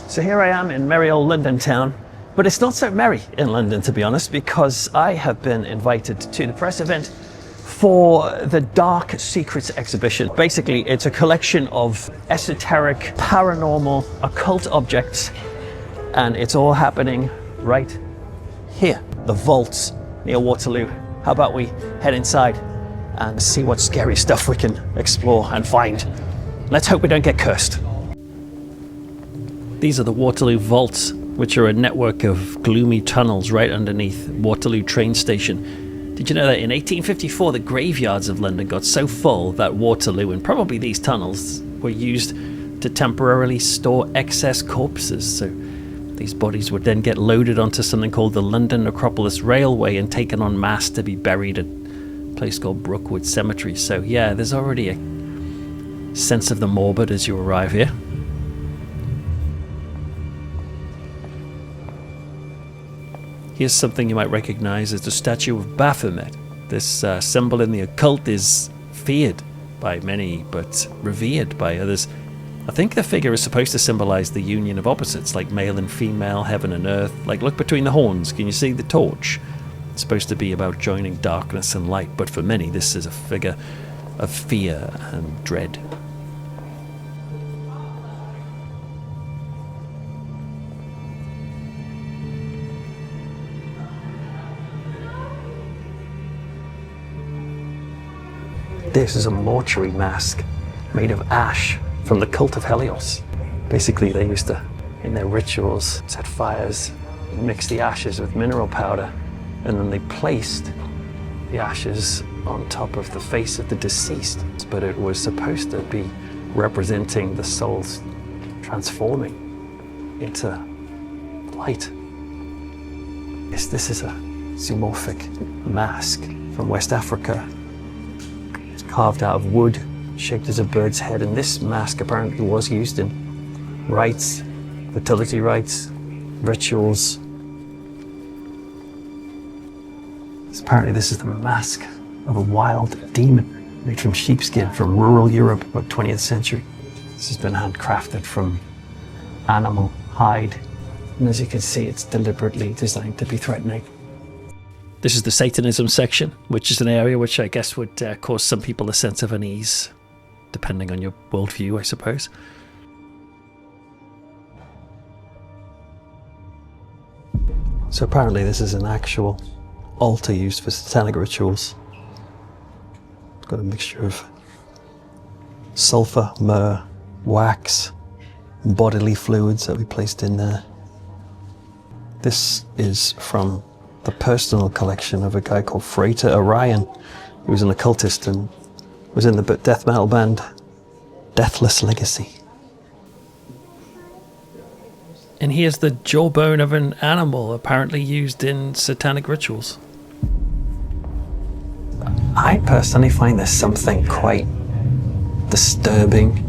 So here I am in merry old London town, but it's not so merry in London, to be honest, because I have been invited to the press event for the Dark Secrets exhibition. Basically, it's a collection of esoteric, paranormal, occult objects, and it's all happening right here, the vaults near Waterloo. How about we head inside and see what scary stuff we can explore and find. Let's hope we don't get cursed. These are the Waterloo vaults, which are a network of gloomy tunnels right underneath Waterloo train station. Did you know that in 1854 the graveyards of London got so full that Waterloo and probably these tunnels were used to temporarily store excess corpses? So these bodies would then get loaded onto something called the London Necropolis Railway and taken en masse to be buried at a place called Brookwood Cemetery. So yeah, there's already a sense of the morbid as you arrive here. Here's something you might recognize as the statue of Baphomet. This symbol in the occult is feared by many, but revered by others. I think the figure is supposed to symbolize the union of opposites, like male and female, heaven and earth. Like, look between the horns, can you see the torch? It's supposed to be about joining darkness and light, but for many this is a figure of fear and dread. This is a mortuary mask made of ash from the cult of Helios. Basically, they used to, in their rituals, set fires, mix the ashes with mineral powder, and then they placed the ashes on top of the face of the deceased. But it was supposed to be representing the souls transforming into light. This is a zoomorphic mask from West Africa. Carved out of wood, shaped as a bird's head, and this mask apparently was used in rites, fertility rites, rituals. Apparently this is the mask of a wild demon made from sheepskin from rural Europe about 20th century. This has been handcrafted from animal hide, and as you can see, it's deliberately designed to be threatening. This is the Satanism section, which is an area which I guess would cause some people a sense of unease, depending on your worldview, I suppose. So apparently this is an actual altar used for satanic rituals. It's got a mixture of sulfur, myrrh, wax, and bodily fluids that we placed in there. This is from the personal collection of a guy called Fortean Times, who was an occultist and was in the death metal band Deathless Legacy. And here's the jawbone of an animal apparently used in satanic rituals. I personally find there's something quite disturbing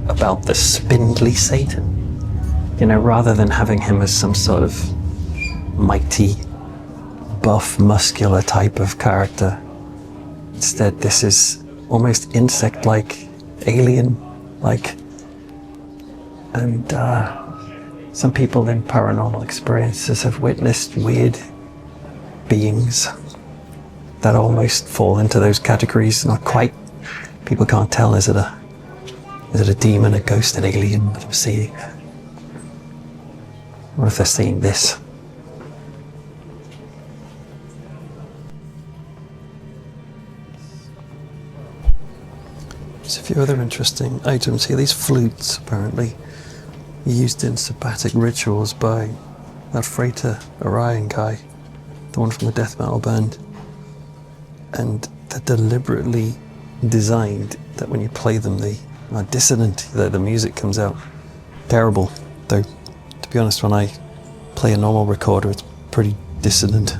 about the spindly Satan. You know, rather than having him as some sort of mighty, buff, muscular type of character. Instead, this is almost insect-like, alien-like. And some people in paranormal experiences have witnessed weird beings that almost fall into those categories. Not quite. People can't tell, is it a demon, a ghost, an alien that I'm seeing? Or if they're seeing this. There's a few other interesting items here. These flutes, apparently, used in sabbatic rituals by that Fortean Times guy, the one from the death metal band. And they're deliberately designed that when you play them, they are dissonant, that the music comes out terrible. Though, to be honest, when I play a normal recorder, it's pretty dissonant.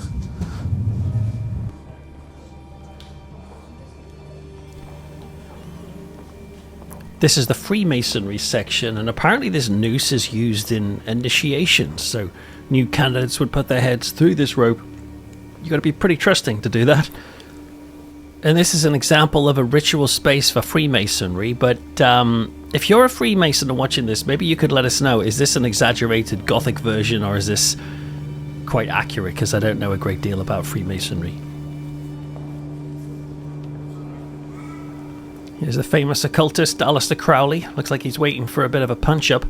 This is the Freemasonry section, and apparently this noose is used in initiations, so new candidates would put their heads through this rope. You've got to be pretty trusting to do that. And this is an example of a ritual space for Freemasonry, but if you're a Freemason and watching this, maybe you could let us know, is this an exaggerated Gothic version, or is this quite accurate? Because I don't know a great deal about Freemasonry. Here's the famous occultist, Aleister Crowley. Looks like he's waiting for a bit of a punch-up.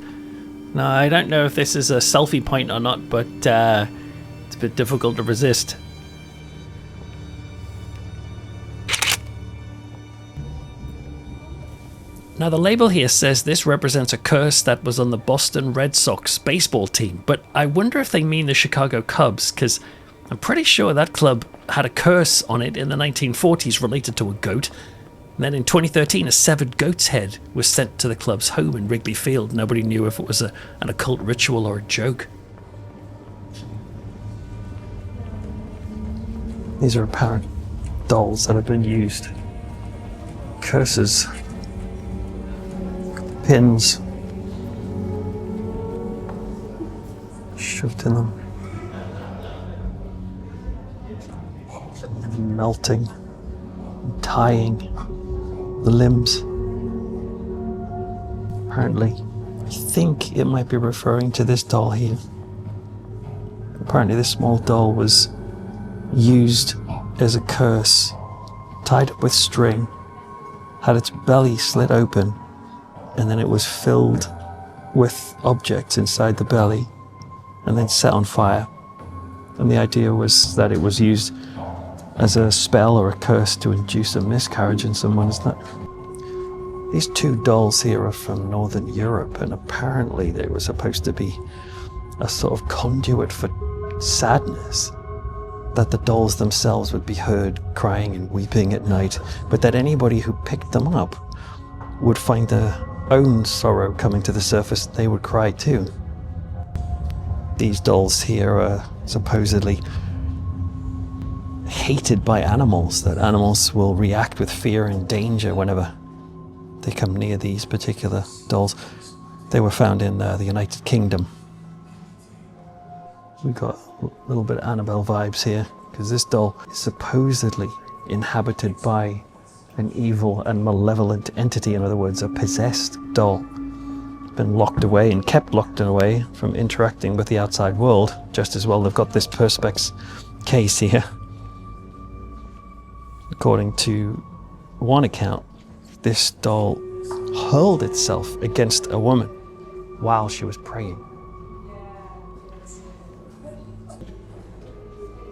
Now, I don't know if this is a selfie point or not, but it's a bit difficult to resist. Now, the label here says this represents a curse that was on the Boston Red Sox baseball team, but I wonder if they mean the Chicago Cubs, because I'm pretty sure that club had a curse on it in the 1940s related to a goat. And then in 2013, a severed goat's head was sent to the club's home in Wrigley Field. Nobody knew if it was an occult ritual or a joke. These are apparent dolls that have been used. Curses. Pins. Shoved in them. Melting. Tying the limbs. Apparently, I think it might be referring to this doll here. Apparently this small doll was used as a curse, tied up with string, had its belly slit open, and then it was filled with objects inside the belly and then set on fire. And the idea was that it was used as a spell or a curse to induce a miscarriage in someone. Is that? These two dolls here are from Northern Europe, and apparently they were supposed to be a sort of conduit for sadness, that the dolls themselves would be heard crying and weeping at night, but that anybody who picked them up would find their own sorrow coming to the surface. They would cry too. These dolls here are supposedly hated by animals, that animals will react with fear and danger whenever they come near these particular dolls. They were found in the United Kingdom. We got a little bit of Annabelle vibes here, because this doll is supposedly inhabited by an evil and malevolent entity. In other words, a possessed doll. Been locked away and kept locked away from interacting with the outside world. Just as well they've got this perspex case here. According to one account, this doll hurled itself against a woman while she was praying.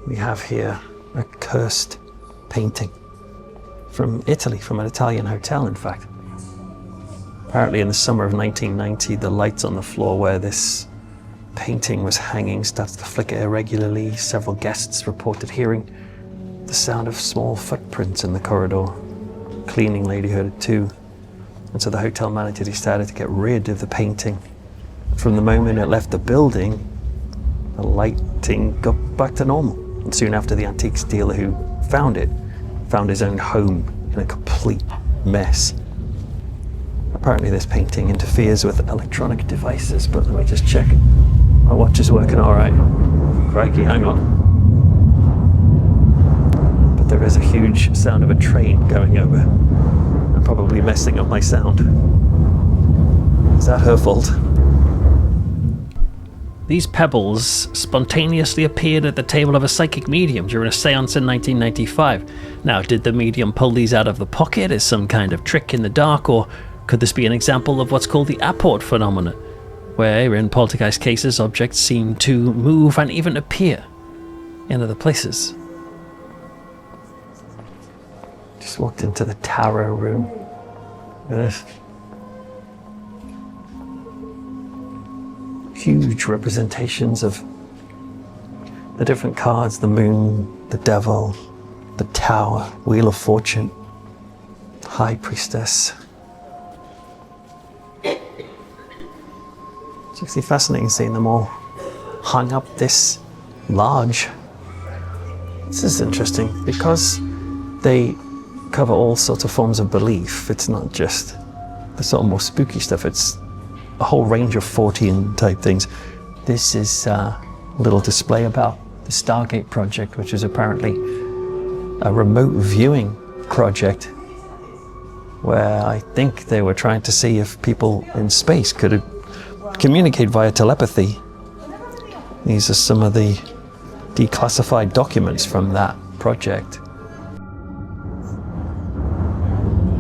We have here a cursed painting from Italy, from an Italian hotel, in fact. Apparently in the summer of 1990, the lights on the floor where this painting was hanging started to flicker irregularly. Several guests reported hearing the sound of small footprints in the corridor. Cleaning lady heard it too. And so the hotel manager decided to get rid of the painting. From the moment it left the building, the lighting got back to normal. And soon after, the antiques dealer who found it found his own home in a complete mess. Apparently this painting interferes with electronic devices, but let me just check. My watch is working all right. Crikey, hang on. But there is a huge sound of a train going over and probably messing up my sound. Is that her fault? These pebbles spontaneously appeared at the table of a psychic medium during a seance in 1995. Now, did the medium pull these out of the pocket as some kind of trick in the dark, or could this be an example of what's called the apport phenomenon, where in poltergeist cases objects seem to move and even appear in other places? Just walked into the tarot room. Look at this. Huge representations of the different cards: the moon, the devil, the tower, wheel of fortune, high priestess. It's actually fascinating seeing them all hung up this large. This is interesting because they cover all sorts of forms of belief. It's not just the sort of more spooky stuff, it's a whole range of Fortean type things. This is a little display about the Stargate project, which is apparently a remote viewing project where I think they were trying to see if people in space could communicate via telepathy. These are some of the declassified documents from that project.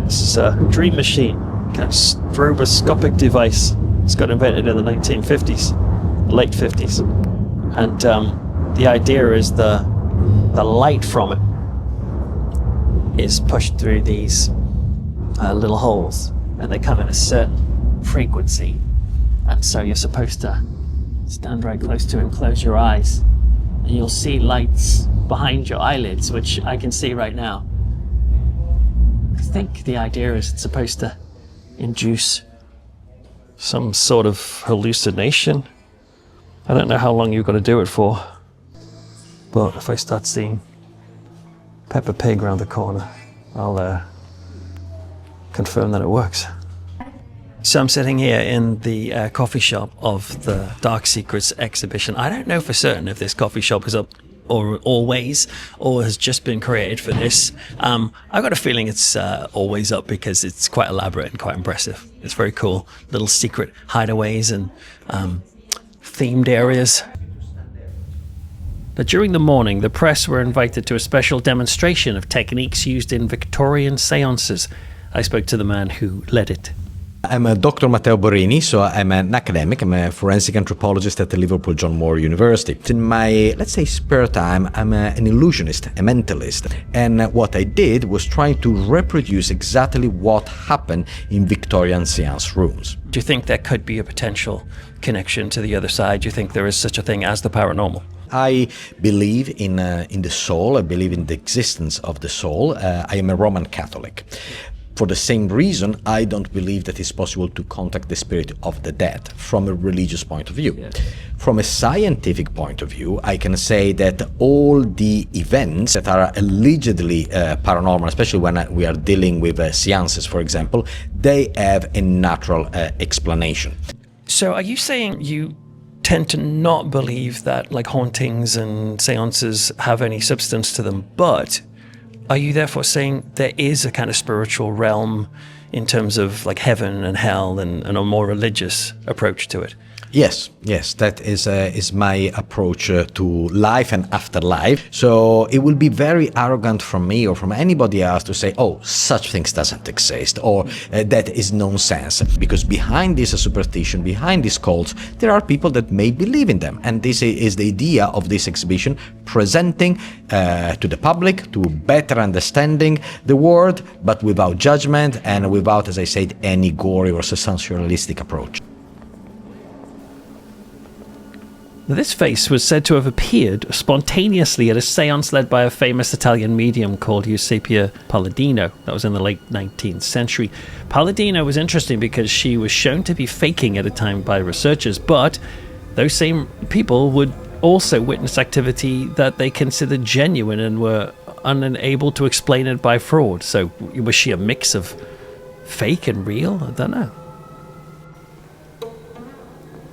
This is a dream machine, a stroboscopic device. It's got invented in the 1950s, late 50s. And the idea is the light from it is pushed through these little holes, and they come at a certain frequency. And so you're supposed to stand right close to it and close your eyes, and you'll see lights behind your eyelids, which I can see right now. I think the idea is it's supposed to induce some sort of hallucination. I don't know how long you've got to do it for, but if I start seeing Peppa Pig around the corner, I'll confirm that it works. So I'm sitting here in the coffee shop of the Dark Secrets exhibition. I don't know for certain if this coffee shop is up or always, or has just been created for this. I've got a feeling it's always up because it's quite elaborate and quite impressive. It's very cool. Little secret hideaways and themed areas. But during the morning, the press were invited to a special demonstration of techniques used in Victorian seances. I spoke to the man who led it. I'm Dr. Matteo Borrini, so I'm an academic. I'm a forensic anthropologist at the Liverpool John Moore University. In my, let's say, spare time, I'm an illusionist, a mentalist. And what I did was trying to reproduce exactly what happened in Victorian seance rooms. Do you think there could be a potential connection to the other side? Do you think there is such a thing as the paranormal? I believe in the soul. I believe in the existence of the soul. I am a Roman Catholic. For the same reason, I don't believe that it's possible to contact the spirit of the dead from a religious point of view. Yeah. From a scientific point of view, I can say that all the events that are allegedly paranormal, especially when we are dealing with seances, for example, they have a natural explanation. So are you saying you tend to not believe that like hauntings and seances have any substance to them, but are you therefore saying there is a kind of spiritual realm in terms of like heaven and hell and a more religious approach to it? Yes, that is my approach to life and afterlife. So it will be very arrogant from me or from anybody else to say, oh, such things doesn't exist, or that is nonsense. Because behind this superstition, behind these cults, there are people that may believe in them. And this is the idea of this exhibition, presenting to the public, to better understanding the world, but without judgment and without, as I said, any gory or sensationalistic approach. This face was said to have appeared spontaneously at a seance led by a famous Italian medium called Eusebia Palladino. That was in the late 19th century. Palladino was interesting because she was shown to be faking at a time by researchers, but those same people would also witness activity that they considered genuine and were unable to explain it by fraud. So was she a mix of fake and real? I don't know.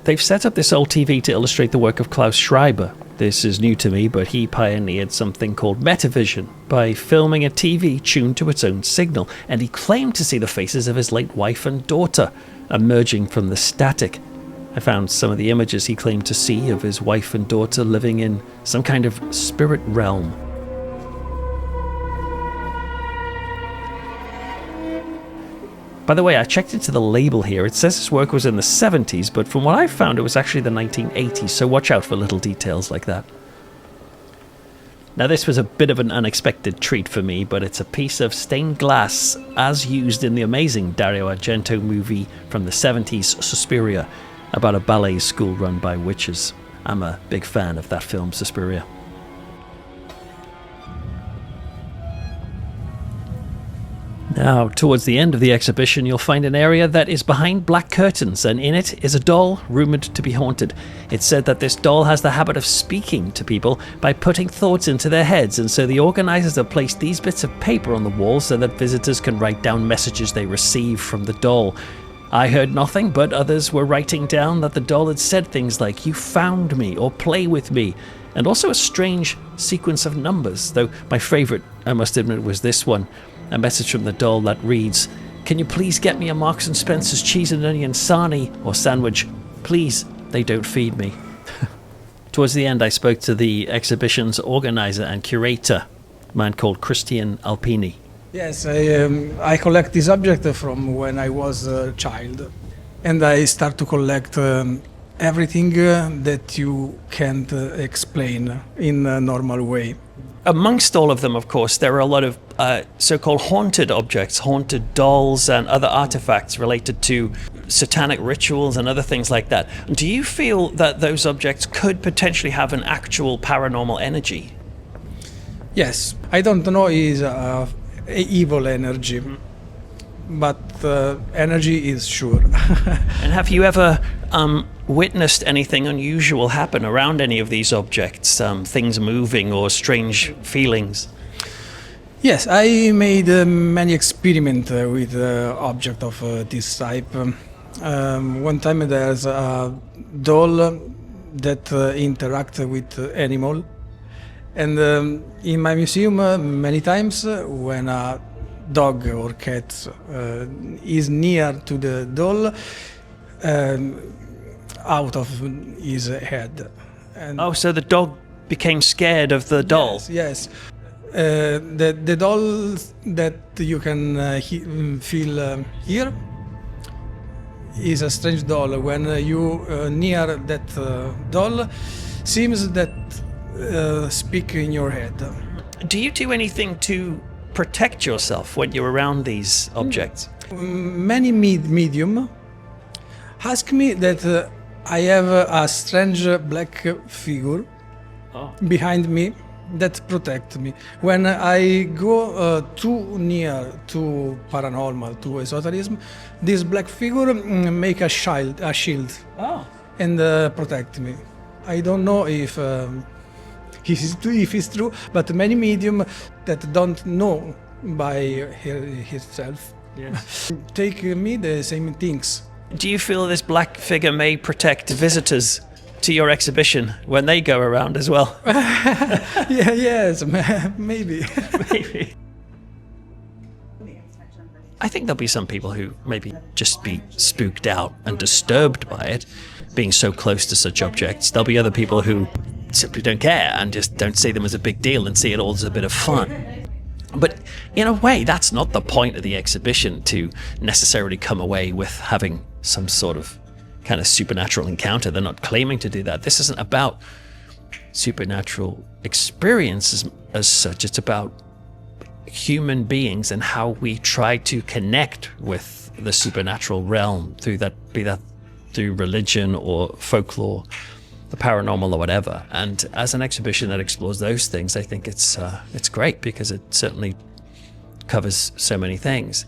They've set up this old TV to illustrate the work of Klaus Schreiber. This is new to me, but he pioneered something called metavision by filming a TV tuned to its own signal, and he claimed to see the faces of his late wife and daughter emerging from the static. I found some of the images he claimed to see of his wife and daughter living in some kind of spirit realm. By the way, I checked into the label here. It says this work was in the 70s, but from what I found, it was actually the 1980s, so watch out for little details like that. Now, this was a bit of an unexpected treat for me, but it's a piece of stained glass as used in the amazing Dario Argento movie from the 70s, Suspiria, about a ballet school run by witches. I'm a big fan of that film, Suspiria. Now, towards the end of the exhibition, you'll find an area that is behind black curtains, and in it is a doll rumoured to be haunted. It's said that this doll has the habit of speaking to people by putting thoughts into their heads, and so the organisers have placed these bits of paper on the wall so that visitors can write down messages they receive from the doll. I heard nothing, but others were writing down that the doll had said things like, "You found me," or "Play with me," and also a strange sequence of numbers, though my favourite, I must admit, was this one. a message from the doll that reads, "Can you please get me a Marks and Spencer's cheese and onion sarnie or sandwich? Please, they don't feed me." Towards the end, I spoke to the exhibition's organizer and curator, a man called Christian Alpini. Yes, I collect this object from when I was a child, and I start to collect everything that you can't explain in a normal way. Amongst all of them, of course, there are a lot of so-called haunted objects, haunted dolls and other artifacts related to satanic rituals and other things like that. Do you feel that those objects could potentially have an actual paranormal energy? Yes, I don't know is a evil energy, but energy is sure. And have you ever witnessed anything unusual happen around any of these objects, things moving or strange feelings? Yes, I made many experiments with objects of this type. One time there's a doll that interacts with animal, and in my museum many times when a dog or cat is near to the doll, out of his head. And so the dog became scared of the doll? Yes. The doll that you can feel here is a strange doll. When you near that doll, seems that speak in your head. Do you do anything to protect yourself when you're around these objects? Many medium ask me that I have a strange black figure behind me that protect me. When I go too near to paranormal, to esotericism, this black figure make a shield, and protect me. I don't know if it's true, but many medium that don't know by himself take me the same things. Do you feel this black figure may protect visitors to your exhibition when they go around as well? Yes, maybe. Maybe. I think there'll be some people who maybe just be spooked out and disturbed by it, being so close to such objects. There'll be other people who simply don't care and just don't see them as a big deal and see it all as a bit of fun. But in a way, that's not the point of the exhibition, to necessarily come away with having some sort of kind of supernatural encounter. They're not claiming to do that. This isn't about supernatural experiences as such. It's about human beings and how we try to connect with the supernatural realm through that, be that through religion or folklore, the paranormal or whatever. And as an exhibition that explores those things, I think it's great because it certainly covers so many things.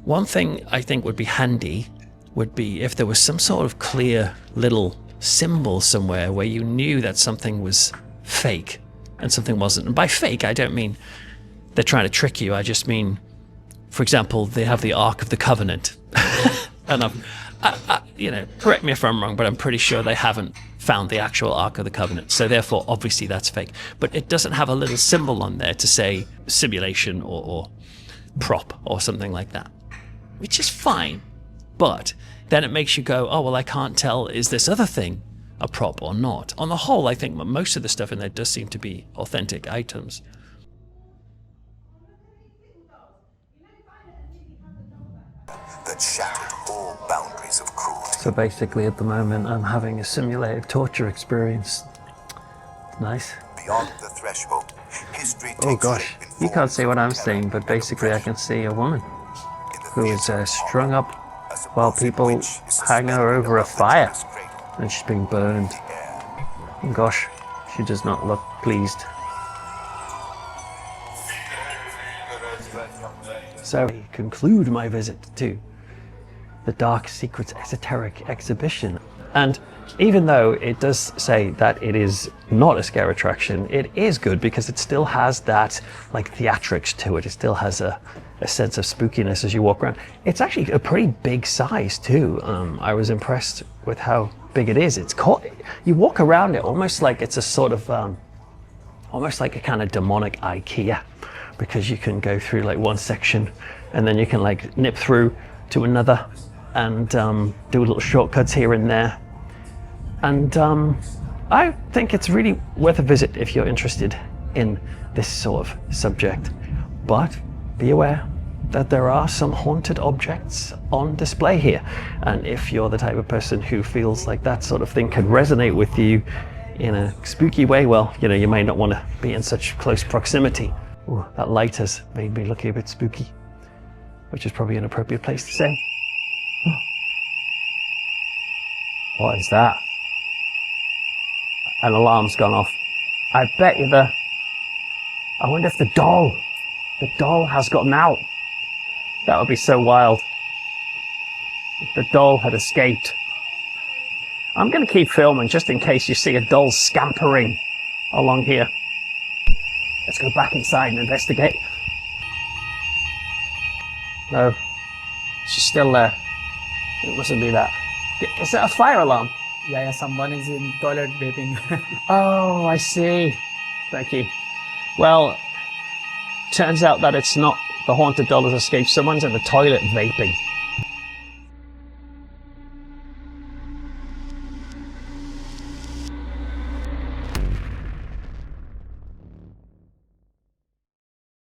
One thing I think would be handy would be if there was some sort of clear little symbol somewhere where you knew that something was fake and something wasn't. And by fake, I don't mean they're trying to trick you. I just mean, for example, they have the Ark of the Covenant. And correct me if I'm wrong, but I'm pretty sure they haven't found the actual Ark of the Covenant. So therefore, obviously that's fake. But it doesn't have a little symbol on there to say simulation or prop or something like that, which is fine. But then it makes you go, oh, well, I can't tell, is this other thing a prop or not? On the whole, I think most of the stuff in there does seem to be authentic items. That shattered all boundaries of cruelty. So basically at the moment I'm having a simulated torture experience. Nice. Beyond the threshold, history takes Oh gosh, you can't see what I'm seeing, but basically I can see a woman who is strung up while people hang her over a fire and she's being burned. And gosh, she does not look pleased. So I conclude my visit to the Dark Secrets Esoteric Exhibition. And even though it does say that it is not a scare attraction, it is good because it still has that like theatrics to it. It still has a sense of spookiness as you walk around. It's actually a pretty big size too. I was impressed with how big it is. You walk around it almost like it's a sort of, almost like a kind of demonic IKEA, because you can go through like one section and then you can like nip through to another and do little shortcuts here and there. And I think it's really worth a visit if you're interested in this sort of subject. But be aware that there are some haunted objects on display here. And if you're the type of person who feels like that sort of thing could resonate with you in a spooky way, well, you know, you may not want to be in such close proximity. Ooh, that light has made me look a bit spooky, which is probably an appropriate place to say. What is that? An alarm's gone off. I bet you I wonder if the doll has gotten out. That would be so wild. If the doll had escaped. I'm going to keep filming just in case you see a doll scampering along here. Let's go back inside and investigate. No, she's still there. It mustn't be that. Is that a fire alarm? Yeah, someone is in toilet vaping. Oh, I see. Thank you. Well, turns out that it's not the haunted doll has escaped. Someone's in the toilet vaping.